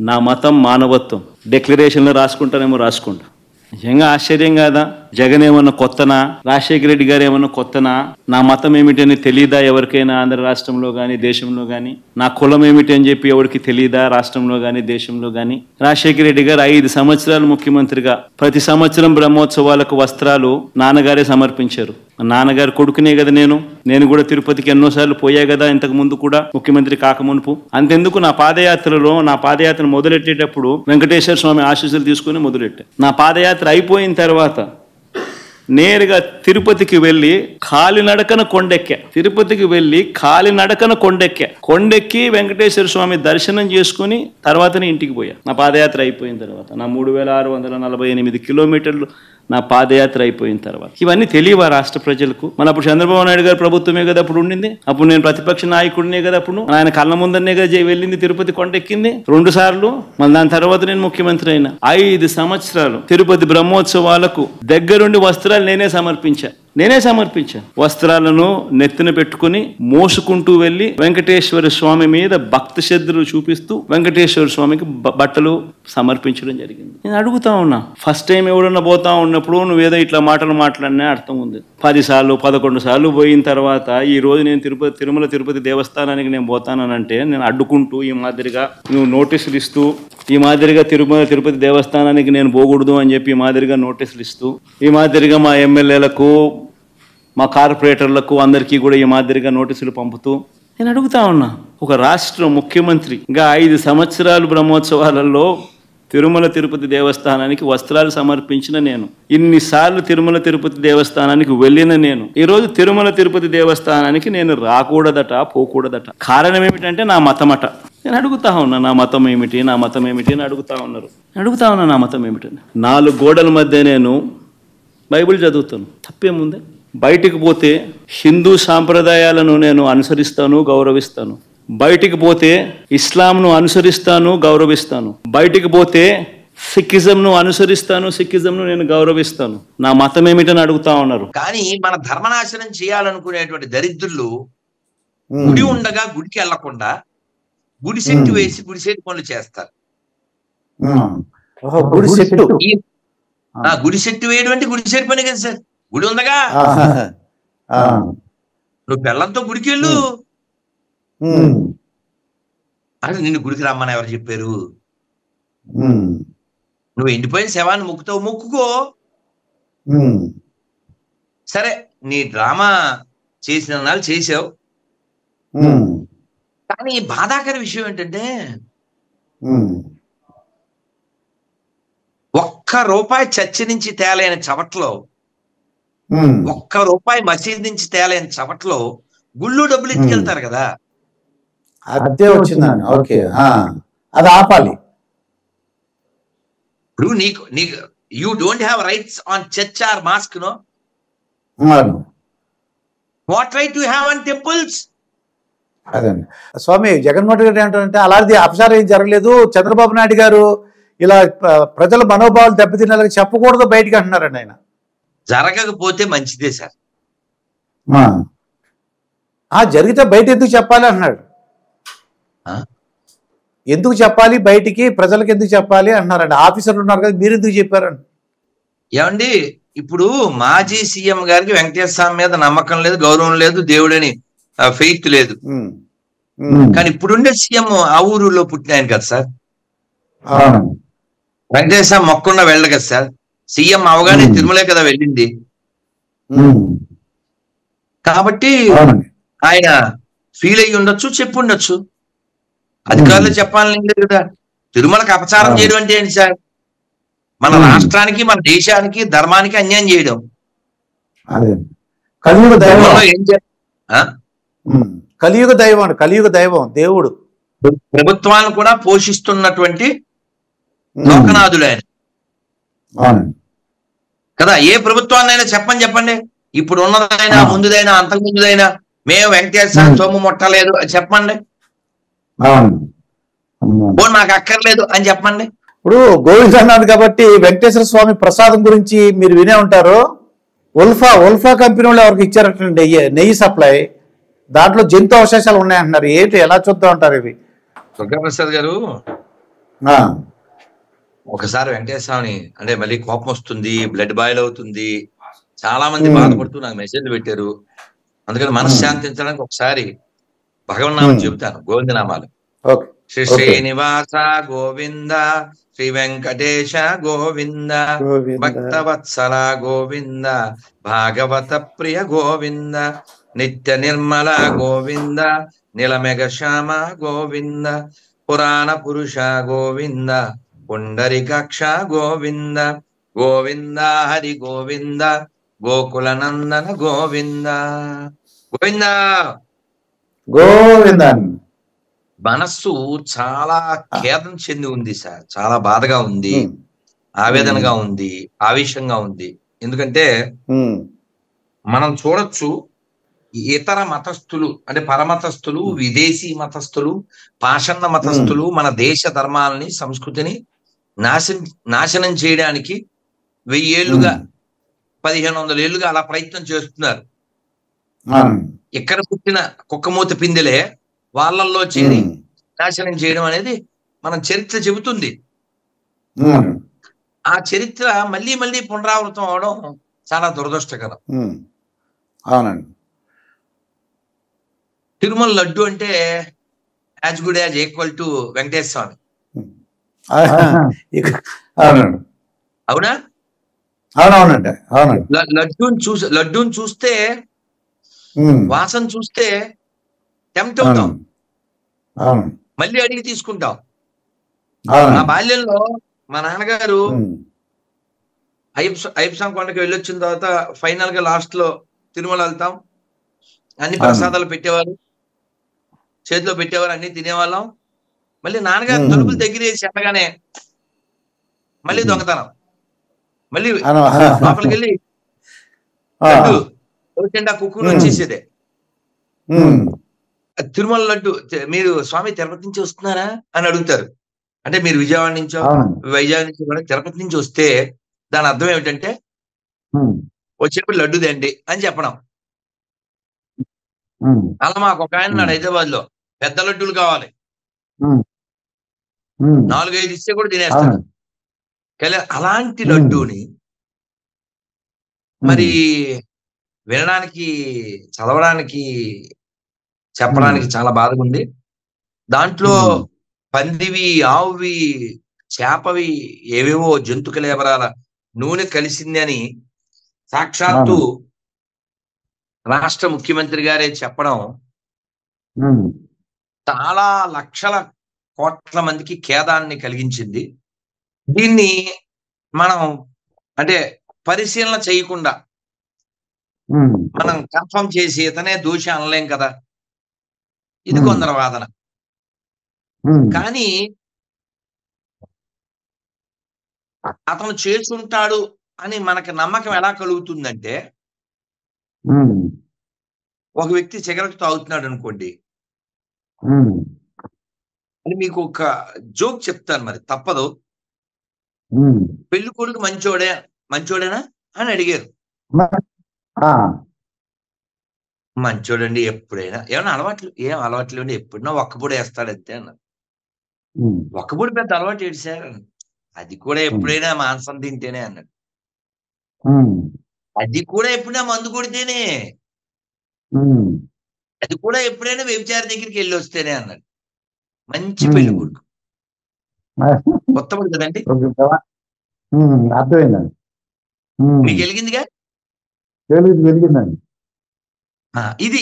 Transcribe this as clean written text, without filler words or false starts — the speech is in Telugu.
నా మతం మానవత్వం. డిక్లరేషన్లో రాసుకుంటానేమో రాసుకుంటా. నిజంగా ఆశ్చర్యం కాదా? జగన్ ఏమన్నా కొత్తనా? రాజశేఖర రెడ్డి గారు ఏమన్నా కొత్తనా? నా మతం ఏమిటని తెలియదా ఎవరికైనా ఆంధ్ర రాష్ట్రంలో కానీ దేశంలో కానీ? నా కులం ఏమిటి అని చెప్పి ఎవరికి తెలియదా రాష్ట్రంలో కానీ దేశంలో కానీ? రాజశేఖర రెడ్డి గారు 5 సంవత్సరాలు ముఖ్యమంత్రిగా ప్రతి సంవత్సరం బ్రహ్మోత్సవాలకు వస్త్రాలు నాన్నగారే సమర్పించారు. నాన్నగారు కొడుకునే కదా నేను కూడా తిరుపతికి ఎన్నోసార్లు పోయా కదా ఇంతకు ముందు కూడా, ముఖ్యమంత్రి కాకమునుపు. అంతెందుకు నా పాదయాత్ర మొదలెట్టేటప్పుడు వెంకటేశ్వర స్వామి ఆశీస్సులు తీసుకుని మొదలెట్టా. నా పాదయాత్ర అయిపోయిన తర్వాత నేరుగా తిరుపతికి వెళ్ళి కాలినడకన కొండెక్కి వెంకటేశ్వర స్వామి దర్శనం చేసుకుని తర్వాతనే ఇంటికి పోయా. నా పాదయాత్ర అయిపోయిన తర్వాత నా 3648 కిలోమీటర్లు నా పాదయాత్ర అయిపోయిన తర్వాత. ఇవన్నీ తెలియవా రాష్ట్ర ప్రజలకు? మన అప్పుడు చంద్రబాబు నాయుడు గారు ప్రభుత్వమే కదా అప్పుడు ఉండింది. అప్పుడు నేను ప్రతిపక్ష నాయకుడినే కదా అప్పుడు. ఆయన కళ్ళ ముందరనే కదా వెళ్ళింది, తిరుపతి కొండెక్కింది 2 సార్లు. మళ్ళీ దాని తర్వాత నేను ముఖ్యమంత్రి అయినా. 5 సంవత్సరాలు తిరుపతి బ్రహ్మోత్సవాలకు దగ్గరుండి వస్త్రాలు నేనే సమర్పించాను. వస్త్రాలను నెత్తిన పెట్టుకుని మోసుకుంటూ వెళ్లి వెంకటేశ్వర స్వామి మీద భక్తి శ్రద్ధలు చూపిస్తూ వెంకటేశ్వర స్వామికి బట్టలు సమర్పించడం జరిగింది. నేను అడుగుతా ఉన్నా, ఫస్ట్ టైం ఎవడన్నా పోతా ఉన్నప్పుడు నువ్వేదో ఇట్లా మాటలు మాట్లాడినా అర్థం ఉంది. 10 సార్లు 11 సార్లు పోయిన తర్వాత ఈ రోజు నేను తిరుమల తిరుపతి దేవస్థానానికి నేను పోతానంటే నేను అడ్డుకుంటూ ఈ మాదిరిగా నువ్వు నోటీసులు ఇస్తూ ఈ మాదిరిగా తిరుమల తిరుపతి దేవస్థానానికి నేను పోకూడదు అని చెప్పి ఈ మాదిరిగా నోటీసులు ఇస్తూ ఈ మాదిరిగా మా ఎమ్మెల్యేలకు మా కార్పొరేటర్లకు అందరికీ కూడా ఈ మాదిరిగా నోటీసులు పంపుతూ నేను అడుగుతా ఉన్నా, ఒక రాష్ట్ర ముఖ్యమంత్రిగా 5 సంవత్సరాలు బ్రహ్మోత్సవాలలో తిరుమల తిరుపతి దేవస్థానానికి వస్త్రాలు సమర్పించిన నేను, ఇన్నిసార్లు తిరుమల తిరుపతి దేవస్థానానికి వెళ్ళిన నేను, ఈరోజు తిరుమల తిరుపతి దేవస్థానానికి నేను రాకూడదట, పోకూడదట. కారణం ఏమిటంటే నా మతమట. నేను అడుగుతా ఉన్నా, నా మతం ఏమిటి అని అడుగుతా ఉన్నా నా మతం ఏమిటని. 4 గోడల మధ్య నేను బైబిల్ చదువుతాను, తప్పేముంది? బయటికి పోతే హిందూ సాంప్రదాయాలను నేను అనుసరిస్తాను, గౌరవిస్తాను. బయటికి పోతే ఇస్లాంను అనుసరిస్తాను, గౌరవిస్తాను. బయటికి పోతే సిక్కిజంను అనుసరిస్తాను, సిక్కిజంను నేను గౌరవిస్తాను. నా మతం ఏమిటని అడుగుతా ఉన్నారు. కానీ మన ధర్మనాశనం చేయాలనుకునేటువంటి దరిద్రులు గుడి ఉండగా గుడికి వెళ్లకుండా గుడి సెట్టు వేసి గుడి సెట్టు పనులు చేస్తారు. గుడి సెట్టు వేయడం అంటే గుడి సెట్టు పని కదా సార్. గుడి ఉందగా నువ్వు పిల్లలతో గుడికి వెళ్ళు. అంటే నిన్ను గుడికి రమ్మని ఎవరు చెప్పారు? నువ్వు ఎండిపోయిన శవాన్ని మొక్కుతావు, మొక్కుకో. సరే, నీ డ్రామా చేసిన నాళ్ళు చేసావు. కానీ బాధాకర విషయం ఏంటంటే ₹1 చర్చి నుంచి తేలైన చవట్లో, ₹1 మసీద్ నుంచి తేలైన చవట్లో గుళ్ళు డబ్బులు ఎత్తుకెళ్తారు కదా. అదే వచ్చిందండి. ఓకే, అది ఆపాలి. ఇప్పుడు నీకు you don't have rights on church or mosque, no? What right you have on temples? అదండి స్వామి. జగన్మోహన్ రెడ్డి ఏంటంటే అలాంటి అపచారం ఏం జరగలేదు, చంద్రబాబు నాయుడు గారు ఇలా ప్రజల మనోభావాలు దెబ్బతినేలాగా చెప్పకూడదు బయటికి అంటున్నారండి ఆయన. జరగకపోతే మంచిదే సార్. జరిగితే బయట ఎందుకు చెప్పాలి అంటున్నాడు. ఎందుకు చెప్పాలి బయటికి, ప్రజలకు ఎందుకు చెప్పాలి అంటున్నారండి. ఆఫీసర్లు ఉన్నారు కదా, మీరు ఎందుకు చెప్పారండి? ఏమండి, ఇప్పుడు మాజీ సీఎం గారికి వెంకటేశ్వర స్వామి మీద నమ్మకం లేదు, గౌరవం లేదు, దేవుడని ఫెయిత్ లేదు. కానీ ఇప్పుడుండే సీఎం ఆ ఊరులో పుట్టిన ఆయన కదా సార్. వెంకటేశ్వర స్వామి మొక్కకుండా వెళ్ళదు కదా సార్. సీఎం అవగానే తిరుమలే కదా వెళ్ళింది. కాబట్టి ఆయన ఫీల్ అయ్యి ఉండొచ్చు, చెప్పుండొచ్చు. అధికారులు చెప్పాలని లేదు కదా. తిరుమలకు అపచారం చేయడం అంటే ఏంటి సార్? మన రాష్ట్రానికి, మన దేశానికి, ధర్మానికి అన్యాయం చేయడం. కలియుగ దైవం, కలియుగ దైవం దేవుడు. ప్రభుత్వాలను కూడా పోషిస్తున్నటువంటి లోకనాథుడు ఆయన కదా. ఏ ప్రభుత్వాన్నైనా చెప్పండి, ఇప్పుడు ఉన్నదైనా, ముందుదైనా, అంతకు ముందుదైనా, మేము వెంకటేశ్వర సొమ్ము ముట్టలేదు అని చెప్పండి. నాకు అక్కర్లేదు అని చెప్పండి. ఇప్పుడు గోవింద్ అన్నది కాబట్టి వెంకటేశ్వర స్వామి ప్రసాదం గురించి మీరు వినే ఉంటారు. ఉల్ఫా కంపెనీ వాళ్ళు ఎవరికి ఇచ్చారటండి నెయ్యి సప్లై. దాంట్లో జంతు అవశేషాలు ఉన్నాయంటున్నారు. ఏంటి, ఎలా చూద్దాం అంటారు ఇవి? దుర్గాప్రసాద్ గారు, ఆ, ఒకసారి వెంకటేశ్వరని అంటే మళ్ళీ కోపం వస్తుంది, బ్లడ్ బాయిల్ అవుతుంది, చాలా మంది ఉమ్, బాధపడుతూ నాకు మెసేజ్లు పెట్టారు. అందుకని మనసు ఉమ్, శాంతించడానికి ఒకసారి భగవన్నామం ఉమ్. చెబుతాను, గోవిందనామాలు. Okay Shri okay. శ్రీనివాస గోవింద, శ్రీ వెంకటేశ గోవింద, గోవింద భక్తవత్సల గోవింద, భాగవత ప్రియ గోవింద, నిత్య నిర్మల గోవింద, నిలమెగ శ్యామ గోవింద, పురాణ పురుష గోవింద, పుండరికాక్ష గోవింద, గోవింద హరి గోవింద, గోకుల నందన గోవింద గోవింద. గోవిందన్. మనస్సు చాలా ఖేదం చెంది ఉంది సార్, చాలా బాధగా ఉంది, ఉమ్, ఆవేదనగా ఉంది, ఆవేశంగా ఉంది. ఎందుకంటే ఉమ్, మనం చూడొచ్చు, ఇతర మతస్థులు అంటే పరమతస్థులు, విదేశీ మతస్థులు, పాషండ మతస్థులు మన దేశ ధర్మాలని, సంస్కృతిని నాశనం చేయడానికి 1000 ఏళ్లుగా, 1500 ఏళ్లుగా అలా ప్రయత్నం చేస్తున్నారు. ఇక్కడ పుట్టిన కుక్కమూత పిందెలే వాళ్ళల్లో చేరి నాశనం చేయడం అనేది మన చరిత్ర చెబుతుంది. ఆ చరిత్ర మళ్ళీ మళ్ళీ పునరావృతం అవడం చాలా దురదృష్టకరం. అవునండి. తిరుమల లడ్డు అంటే as good as equal to Venkateswara Swami. అవునండి. అవునా? అవునవునండి. అవునండి. లడ్డూని చూస్తే, వాసన చూస్తే టెంప్ట్ అవుతాం, మళ్ళీ అడిగి తీసుకుంటాం. నా బాల్యంలో మా నాన్నగారు అయ్యప్ప కొండకి వెళ్ళొచ్చిన తర్వాత ఫైనల్ గా లాస్ట్ లో తిరుమల వెళ్తాం, అన్ని ప్రసాదాలు పెట్టేవారు, చేతిలో పెట్టేవారు, అన్ని తినేవాళ్ళం. మళ్ళీ నాన్నగారు తలుపులు దగ్గర వేసి అనగానే మళ్ళీ దొంగతనం, మళ్ళీ లోపలికి వెళ్ళి లడ్డు కుక్కుని వచ్చేసేదే. తిరుమల లడ్డు మీరు స్వామి తిరుపతి నుంచి వస్తున్నారా అని అడుగుతారు. అంటే మీరు విజయవాడ నుంచో వైజాగ్ నుంచి కూడా తిరుపతి నుంచి వస్తే దాని అర్థం ఏమిటంటే వచ్చేప్పుడు లడ్డు దండి అని చెప్పడం. అలా మాకు ఒక ఆయన నాడు హైదరాబాద్ లో పెద్ద లడ్డూలు కావాలి, 4-5 ఇస్తే కూడా తినేస్తాడు. అలాంటి లడ్డూని మరి వినడానికి, చదవడానికి, చెప్పడానికి చాలా బాధగా ఉంది. దాంట్లో పందివి, ఆవువి, చేపవి, ఏవేవో జంతు కళేబరాల నూనె కలిసింది అని సాక్షాత్తు రాష్ట్ర ముఖ్యమంత్రి గారే చెప్పడం చాలా లక్షల కోట్ల మందికి ఖేదాన్ని కలిగించింది. దీన్ని మనం అంటే పరిశీలన చేయకుండా మనం కన్ఫర్మ్ చేసి ఇతనే దోషి అనలేం కదా, ఇది కొందరు వాదన. కానీ అతను చేసుంటాడు అని మనకి నమ్మకం ఎలా కలుగుతుందంటే, ఒక వ్యక్తి సిగరెట్ తాగుతున్నాడు అనుకోండి, అని మీకు ఒక జోక్ చెప్తాను, మరి తప్పదు. పెళ్లి కొడుకు మంచోడేనా అని అడిగారు. మంచోడండి, ఎప్పుడైనా ఏమైనా ఏం అలవాట్లు ఉండి ఎప్పుడైనా ఒక్కపొడి వేస్తాడంతే అన్నారు. ఒక్కపొడి పెద్ద అలవాటు ఏంటి సార్? అది కూడా ఎప్పుడైనా మాంసం తింటేనే అన్నాడు. అది కూడా ఎప్పుడైనా మందు కొడితేనే, అది కూడా ఎప్పుడైనా వ్యభిచారి దగ్గరికి వెళ్ళి వస్తేనే అన్నాడు. మంచి పెళ్లి కొడుకు, కొత్తపడి కదండి. అర్థమైందండి. మీకు వెలిగిందిగా. వెలిగిందండి. ఇది